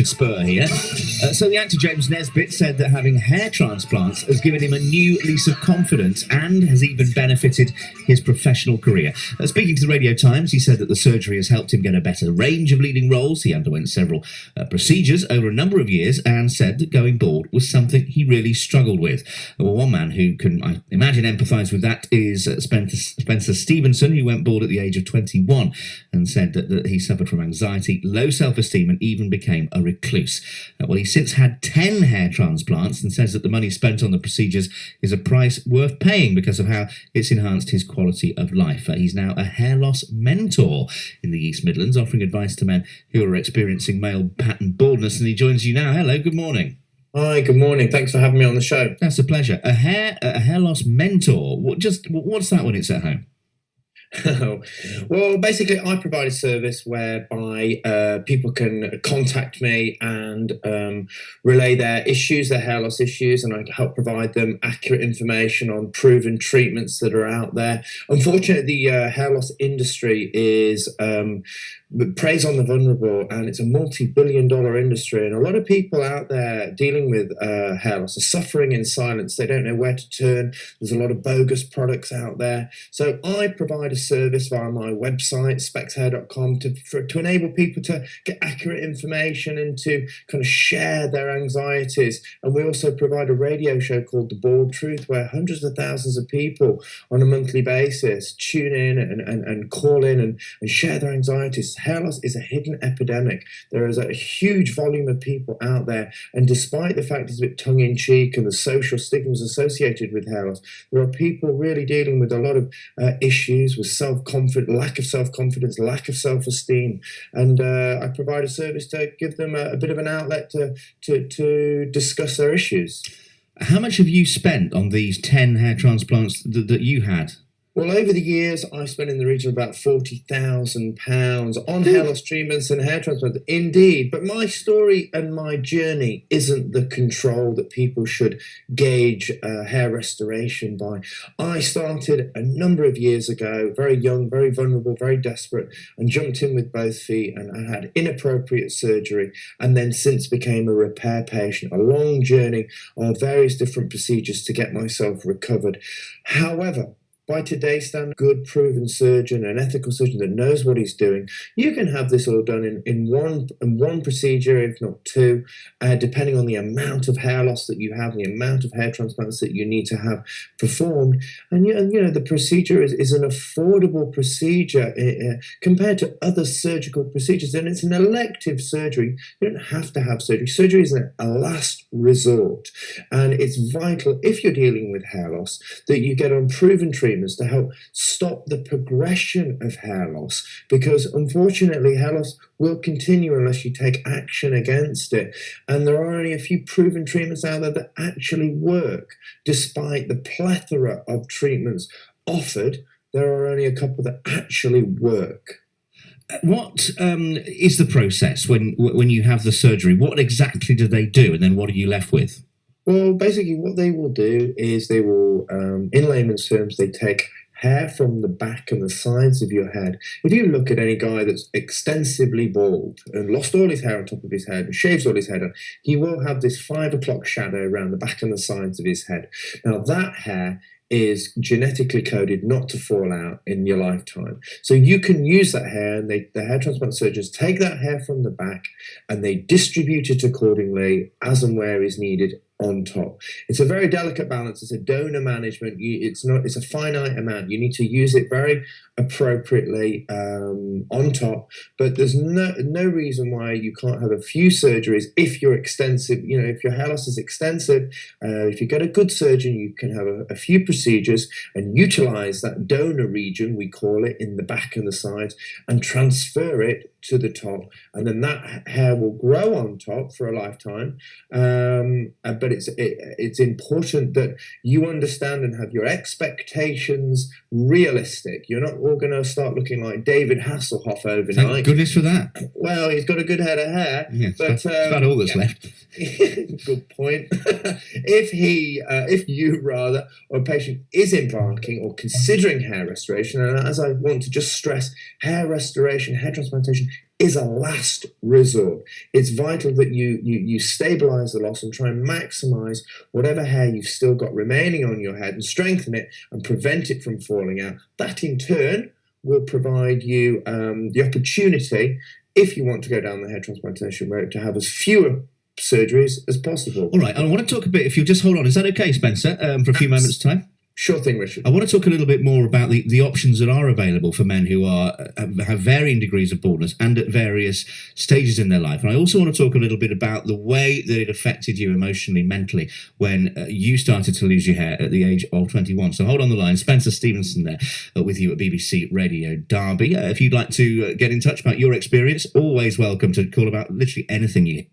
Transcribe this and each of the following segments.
Spur here. So the actor James Nesbitt said that having hair transplants has given him a new lease of confidence and has even benefited his professional career. Speaking to the Radio Times, he said that the surgery has helped him get a better range of leading roles. He underwent several procedures over a number of years and said that going bald was something he really struggled with. Well, one man who can, I imagine, empathise with that is Spencer Stevenson, who went bald at the age of 21 and said that he suffered from anxiety, low self-esteem and even became a recluse. Well, he's since had 10 hair transplants and says that the money spent on the procedures is a price worth paying because of how it's enhanced his quality of life. He's now a hair loss mentor in the East Midlands, offering advice to men who are experiencing male pattern baldness, and he joins you now. Hello, good morning. Hi, good morning. Thanks for having me on the show. That's a pleasure. A hair loss mentor. What's that when it's at home? Well, basically, I provide a service whereby people can contact me and relay their issues, their hair loss issues, and I help provide them accurate information on proven treatments that are out there. Unfortunately, the hair loss industry is preys on the vulnerable, and it's a multi-billion-dollar industry, and a lot of people out there dealing with hair loss are suffering in silence. They don't know where to turn. There's a lot of bogus products out there. So I provide a service via my website, SpexHair.com, to enable people to get accurate information and to kind of share their anxieties. And we also provide a radio show called The Bald Truth, where hundreds of thousands of people on a monthly basis tune in and call in and share their anxieties. Hair loss is a hidden epidemic. There is a huge volume of people out there, and despite the fact it's a bit tongue-in-cheek and the social stigmas associated with hair loss, there are people really dealing with a lot of issues with self-confidence, lack of self-confidence, lack of self-esteem, and I provide a service to give them a bit of an outlet to discuss their issues. How much have you spent on these 10 hair transplants that you had? Well, over the years, I've spent in the region of about £40,000 on hair loss treatments and hair transplants. Indeed, but my story and my journey isn't the control that people should gauge hair restoration by. I started a number of years ago, very young, very vulnerable, very desperate, and jumped in with both feet, and I had inappropriate surgery, and then since became a repair patient, a long journey of various different procedures to get myself recovered. However, by today's standard, good proven surgeon, an ethical surgeon that knows what he's doing, you can have this all done in one procedure, if not two, depending on the amount of hair loss that you have, the amount of hair transplants that you need to have performed. And you know the procedure is an affordable procedure compared to other surgical procedures, and it's an elective surgery. You don't have to have surgery. Surgery is a last resort, and it's vital if you're dealing with hair loss that you get on proven treatment to help stop the progression of hair loss, because unfortunately hair loss will continue unless you take action against it, and there are only a few proven treatments out there that actually work. Despite the plethora of treatments offered, there are only a couple that actually work. What is the process when you have the surgery? What exactly do they do, and then what are you left with? Well, basically what they will do is they will, in layman's terms, they take hair from the back and the sides of your head. If you look at any guy that's extensively bald and lost all his hair on top of his head and shaves all his head on, he will have this 5 o'clock shadow around the back and the sides of his head. Now that hair is genetically coded not to fall out in your lifetime. So you can use that hair, and the hair transplant surgeons take that hair from the back and they distribute it accordingly as and where is needed on top. It's a very delicate balance. It's a donor management. It's a finite amount. You need to use it very appropriately on top, but there's no reason why you can't have a few surgeries if you're extensive. You know, if your hair loss is extensive, if you get a good surgeon, you can have a few procedures and utilize that donor region, we call it, in the back and the sides, and transfer it to the top, and then that hair will grow on top for a lifetime. But it's important that you understand and have your expectations realistic. You're not all going to start looking like David Hasselhoff overnight. Thank goodness for that. Well, he's got a good head of hair. Yeah, but about all that's left. Good point. If you rather, or a patient is embarking or considering hair restoration, and as I want to just stress, hair restoration, hair transplantation is a last resort. It's vital that you stabilize the loss and try and maximize whatever hair you've still got remaining on your head and strengthen it and prevent it from falling out. That in turn will provide you the opportunity, if you want to go down the hair transplantation route, to have as fewer surgeries as possible. All right, I want to talk a bit, if you'll just hold on, is that okay, Spencer, for a few moments' time? Sure thing, Richard. I want to talk a little bit more about the options that are available for men who have varying degrees of baldness and at various stages in their life. And I also want to talk a little bit about the way that it affected you emotionally, mentally, when you started to lose your hair at the age of 21. So hold on the line. Spencer Stevenson there with you at BBC Radio Derby. If you'd like to get in touch about your experience, always welcome to call about literally anything you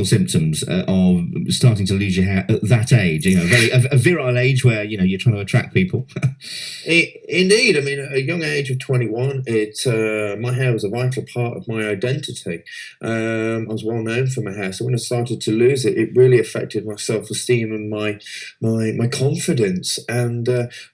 symptoms of starting to lose your hair at that age, a virile age where you're trying to attract people. Indeed, I mean, at a young age of 21, my hair was a vital part of my identity. I was well known for my hair, so when I started to lose it, it really affected my self-esteem and my confidence. And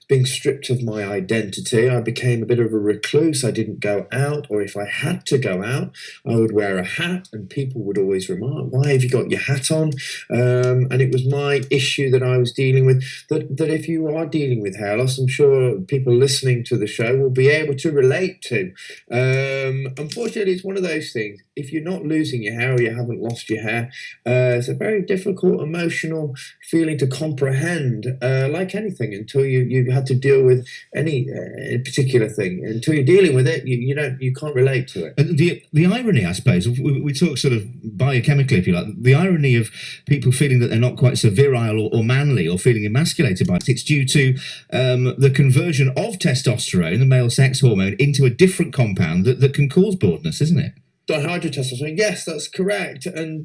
being stripped of my identity, I became a bit of a recluse. I didn't go out, or if I had to go out, I would wear a hat, and people would always remark, "Why have you got your hat on?" And it was my issue that I was dealing with. That if you are dealing with hair loss, I'm sure people listening to the show will be able to relate to. Unfortunately, it's one of those things. If you're not losing your hair or you haven't lost your hair, it's a very difficult emotional feeling to comprehend, like anything, until you had to deal with any particular thing. Until you're dealing with it, you can't relate to it. The irony, I suppose, we talk sort of biochemically, if you like, the irony of people feeling that they're not quite so virile or manly or feeling emasculated by it, it's due to the conversion of testosterone, the male sex hormone, into a different compound that can cause baldness, isn't it? Dihydrotestosterone, yes, that's correct, and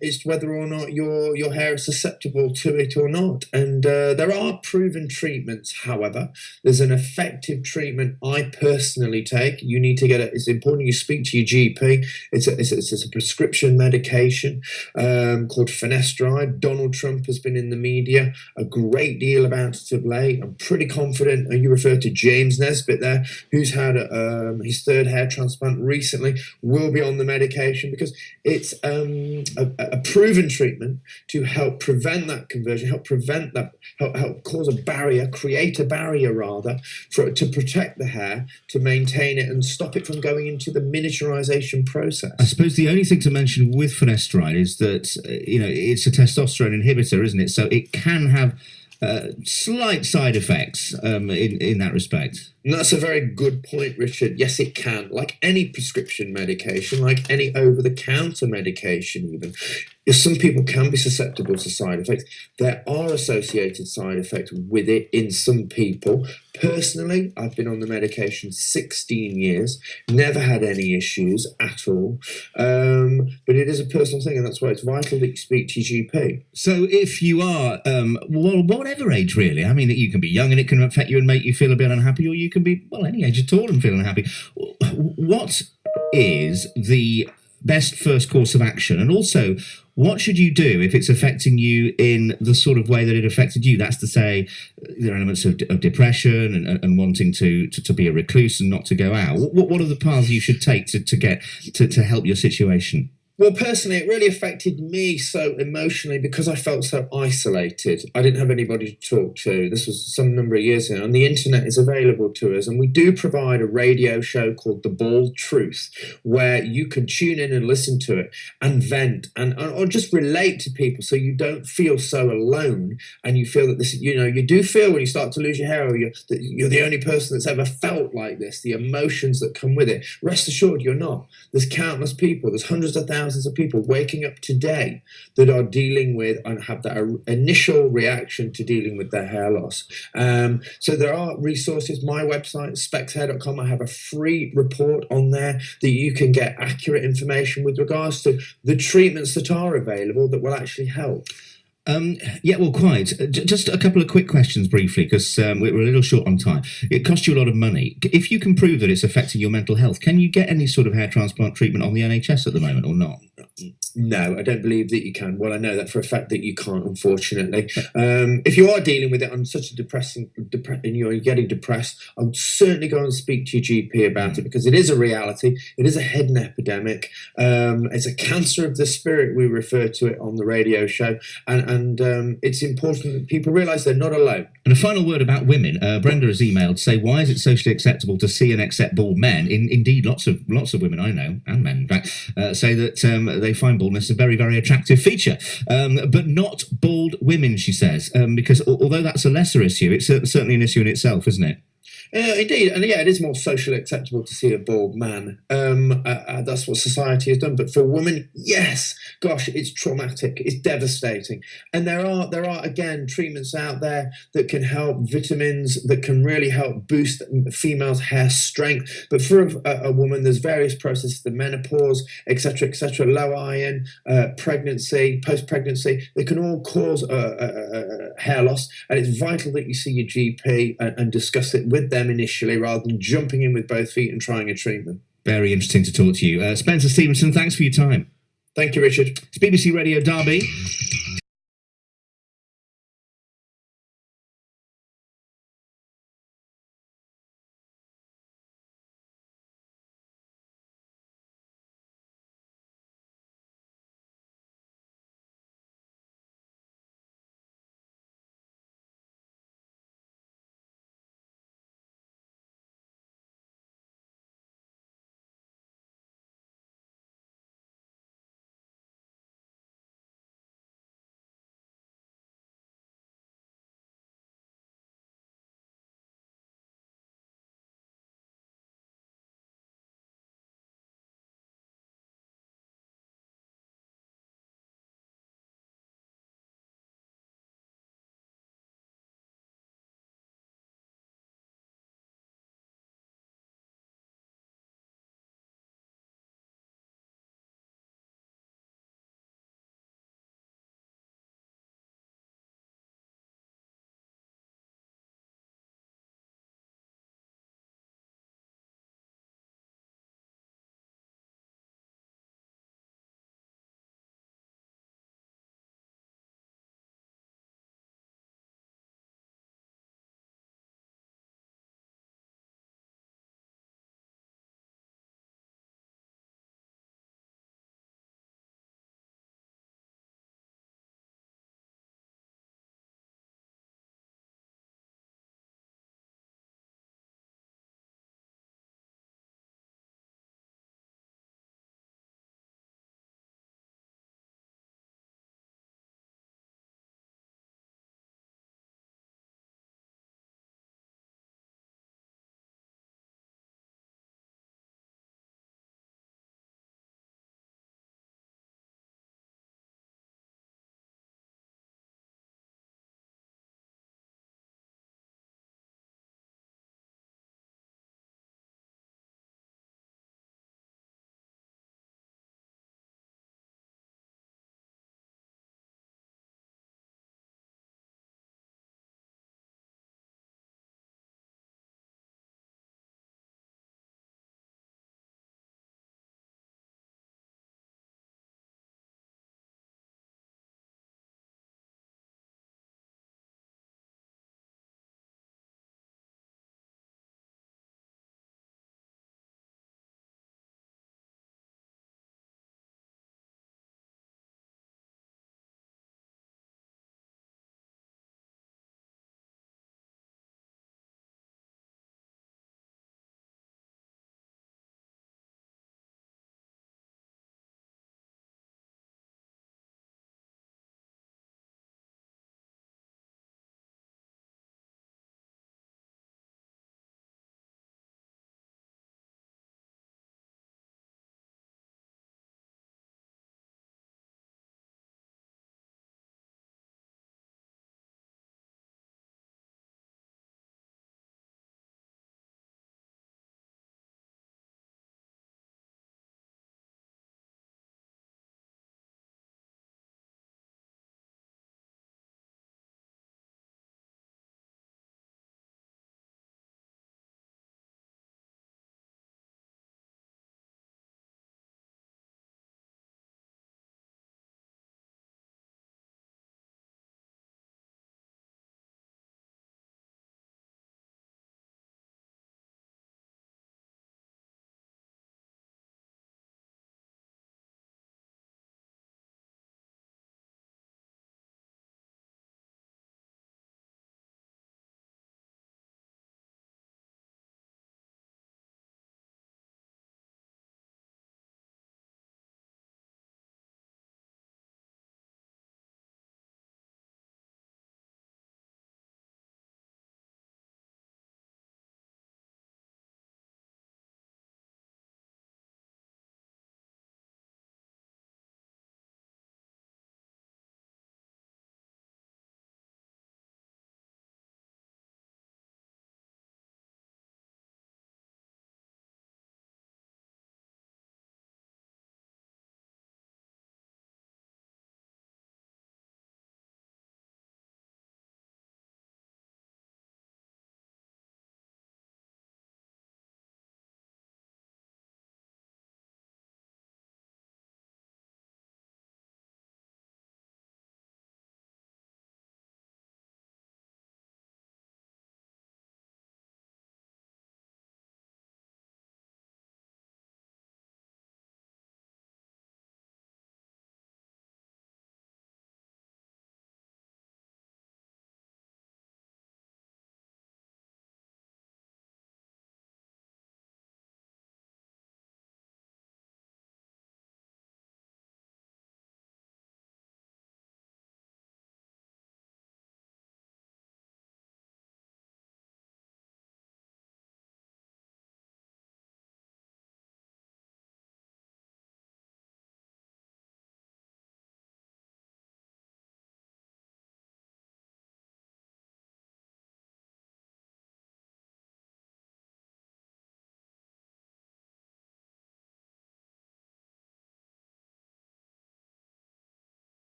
it's whether or not your hair is susceptible to it or not. And there are proven treatments. However, there's an effective treatment I personally take. You need to get it. It's important you speak to your GP. It's a prescription medication called finasteride. Donald Trump has been in the media a great deal about it of late. I'm pretty confident. You referred to James Nesbitt there, who's had his third hair transplant recently. Will be on the medication because it's a proven treatment to help prevent that conversion, help cause a barrier, create a barrier rather, to protect the hair, to maintain it and stop it from going into the miniaturization process. I suppose the only thing to mention with finasteride is that it's a testosterone inhibitor, isn't it? So it can have slight side effects in that respect. And that's a very good point, Richard. Yes, it can. Like any prescription medication, like any over-the-counter medication even, some people can be susceptible to side effects. There are associated side effects with it in some people. Personally, I've been on the medication 16 years, never had any issues at all. But it is a personal thing, and that's why it's vital that you speak to your GP. So if you are, whatever age really, I mean, you can be young and it can affect you and make you feel a bit unhappy, or you can be, any age at all and feel unhappy. What is the best first course of action? And also, what should you do if it's affecting you in the sort of way that it affected you? That's to say, there are elements of depression and wanting to be a recluse and not to go out. What are the paths you should take to help your situation? Well, personally, it really affected me so emotionally because I felt so isolated. I didn't have anybody to talk to. This was some number of years ago, and the internet is available to us. And we do provide a radio show called The Bald Truth, where you can tune in and listen to it and vent or just relate to people, so you don't feel so alone. And you feel that this, you do feel when you start to lose your hair, or you're the only person that's ever felt like this. The emotions that come with it. Rest assured, you're not. There's countless people. There's hundreds of thousands of people waking up today that are dealing with and have that initial reaction to dealing with their hair loss. So there are resources. My website, SpexHair.com, I have a free report on there that you can get accurate information with regards to the treatments that are available that will actually help. Yeah, well, quite. Just a couple of quick questions briefly, because we're a little short on time. It costs you a lot of money. If you can prove that it's affecting your mental health, can you get any sort of hair transplant treatment on the NHS at the moment or not? No, I don't believe that you can. Well, I know that for a fact that you can't, unfortunately. If you are dealing with it on such a and you're getting depressed, I would certainly go and speak to your GP about it, because it is a reality. It is a hidden epidemic. It's a cancer of the spirit, we refer to it on the radio show, and it's important that people realise they're not alone. And a final word about women. Brenda has emailed to say, why is it socially acceptable to see and accept bald men? Indeed, lots of women I know, and men in fact, say that they find baldness a very, very attractive feature. But not bald women, she says, because although that's a lesser issue, it's certainly an issue in itself, isn't it? Indeed, and yeah, it is more socially acceptable to see a bald man. That's what society has done. But for women, yes, gosh, it's traumatic, it's devastating. And there are again treatments out there that can help, vitamins that can really help boost females' hair strength. But for a woman, there's various processes: the menopause, etc., low iron, pregnancy, post-pregnancy. They can all cause hair loss, and it's vital that you see your GP and discuss it with them initially, rather than jumping in with both feet and trying a treatment. Very interesting to talk to you. Spencer Stevenson, thanks for your time. Thank you, Richard. It's BBC Radio Derby.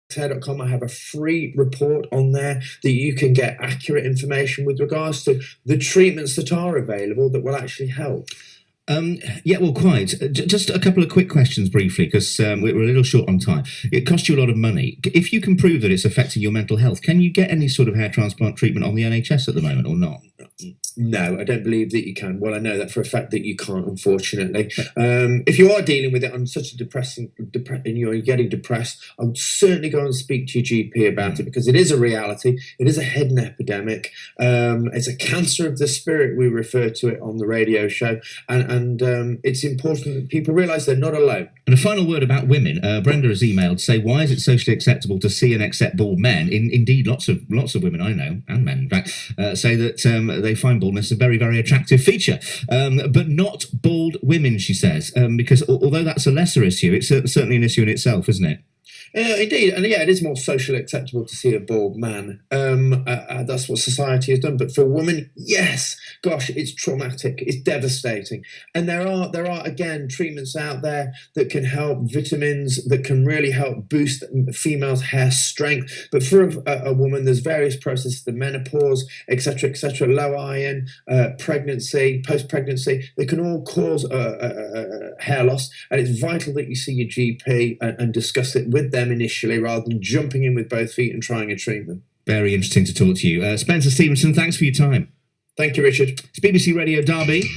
SpexHair.com. I have a free report on there that you can get accurate information with regards to the treatments that are available that will actually help. Yeah, well, quite. Just a couple of quick questions briefly, because we're a little short on time. It costs you a lot of money. If you can prove that it's affecting your mental health, can you get any sort of hair transplant treatment on the NHS at the moment or not? No, I don't believe that you can. Well, I know that for a fact that you can't, unfortunately. If you are dealing with it on such a and you're getting depressed, I would certainly go and speak to your GP about it, because it is a reality. It is a hidden epidemic. It's a cancer of the spirit, we refer to it on the radio show. And it's important that people realise they're not alone. And a final word about women. Brenda has emailed to say, why is it socially acceptable to see and accept bald men? Indeed, lots of women I know, and men in fact, say that they find baldness a very, very attractive feature. But not bald women, she says, because although that's a lesser issue, it's certainly an issue in itself, isn't it? Indeed, and yeah, it is more socially acceptable to see a bald man. That's what society has done. But for women, yes, gosh, it's traumatic, it's devastating. And there are again treatments out there that can help, vitamins that can really help boost females' hair strength. But for a woman, there's various processes: the menopause, etc., low iron, pregnancy, post-pregnancy. They can all cause hair loss, and it's vital that you see your GP and discuss it with them initially, rather than jumping in with both feet and trying a treatment. Very interesting to talk to you. Spencer Stevenson, thanks for your time. Thank you, Richard. It's BBC Radio Derby.